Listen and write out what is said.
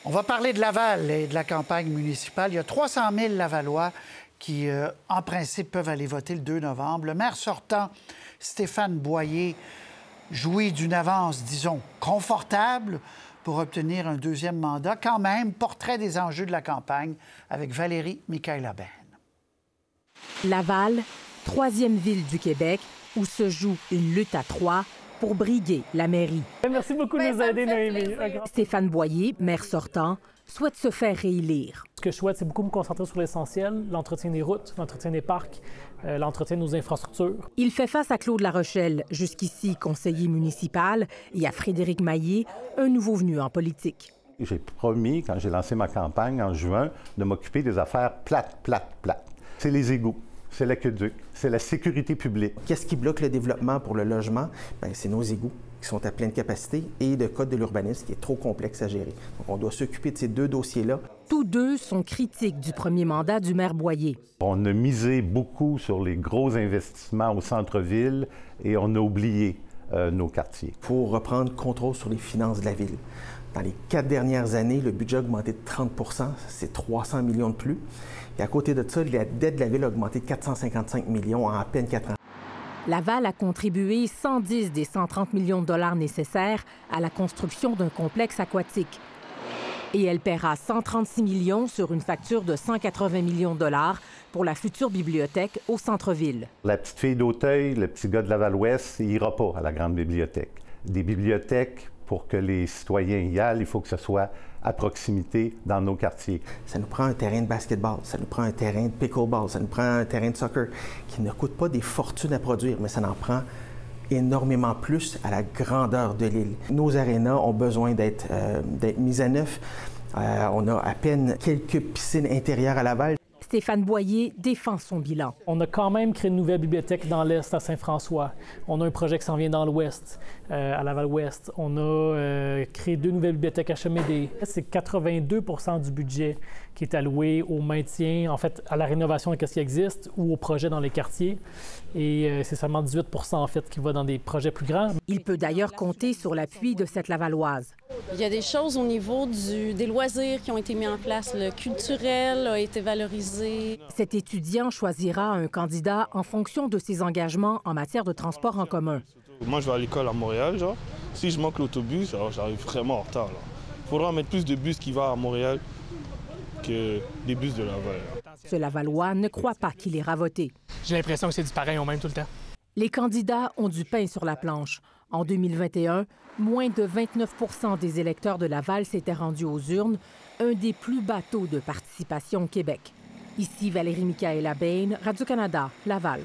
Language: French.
On va parler de Laval et de la campagne municipale. Il y a 300 000 Lavallois qui, en principe, peuvent aller voter le 2 novembre. Le maire sortant, Stéphane Boyer, jouit d'une avance, disons, confortable pour obtenir un deuxième mandat. Quand même, portrait des enjeux de la campagne avec Valérie Michaela-Bain. Laval, troisième ville du Québec, où se joue une lutte à trois pour briguer la mairie. Merci beaucoup de nous aider, Noémie. Stéphane Boyer, maire sortant, souhaite se faire réélire. Ce que je souhaite, c'est beaucoup me concentrer sur l'essentiel, l'entretien des routes, l'entretien des parcs, l'entretien de nos infrastructures. Il fait face à Claude Larochelle, jusqu'ici conseiller municipal, et à Frédéric Maillé, un nouveau venu en politique. J'ai promis, quand j'ai lancé ma campagne en juin, de m'occuper des affaires plates. C'est les égouts. C'est l'aqueduc, c'est la sécurité publique. Qu'est-ce qui bloque le développement pour le logement? Bien, c'est nos égouts qui sont à pleine capacité et le code de l'urbanisme qui est trop complexe à gérer. Donc, on doit s'occuper de ces deux dossiers-là. Tous deux sont critiques du premier mandat du maire Boyer. On a misé beaucoup sur les gros investissements au centre-ville et on a oublié nos quartiers. Il faut reprendre contrôle sur les finances de la ville. Dans les 4 dernières années, le budget a augmenté de 30 %, c'est 300 millions de plus. Et à côté de ça, la dette de la ville a augmenté de 455 millions en à peine 4 ans. Laval a contribué 110 des 130 millions de dollars nécessaires à la construction d'un complexe aquatique. Et elle paiera 136 millions sur une facture de 180 millions de dollars pour la future bibliothèque au centre-ville. La petite fille d'Auteuil, le petit gars de Laval-Ouest, il n'ira pas à la grande bibliothèque. Des bibliothèques, pour que les citoyens y aillent, il faut que ce soit à proximité dans nos quartiers. Ça nous prend un terrain de basketball, ça nous prend un terrain de pickleball, ça nous prend un terrain de soccer qui ne coûte pas des fortunes à produire, mais ça en prend énormément plus à la grandeur de l'île. Nos arénas ont besoin d'être mises à neuf. On a à peine quelques piscines intérieures à Laval. Stéphane Boyer défend son bilan. On a quand même créé une nouvelle bibliothèque dans l'Est, à Saint-François. On a un projet qui s'en vient dans l'Ouest, à Laval-Ouest. On a créé 2 nouvelles bibliothèques à Chemédé. C'est 82 % du budget qui est alloué au maintien, en fait, à la rénovation de ce qui existe ou aux projets dans les quartiers. Et c'est seulement 18 % en fait qui va dans des projets plus grands. Il peut d'ailleurs compter sur l'appui de cette Lavalloise. Il y a des choses au niveau des loisirs qui ont été mis en place. Le culturel a été valorisé. Cet étudiant choisira un candidat en fonction de ses engagements en matière de transport en commun. Moi, je vais à l'école à Montréal, genre. Si je manque l'autobus, j'arrive vraiment en retard. Il faudra mettre plus de bus qui vont à Montréal que des bus de Laval. Ce Lavallois ne croit pas qu'il ira voter. J'ai l'impression que c'est du pareil au même tout le temps. Les candidats ont du pain sur la planche. En 2021, moins de 29 % des électeurs de Laval s'étaient rendus aux urnes, un des plus bas taux de participation au Québec. Ici Valérie Michaela-Bain, Radio-Canada, Laval.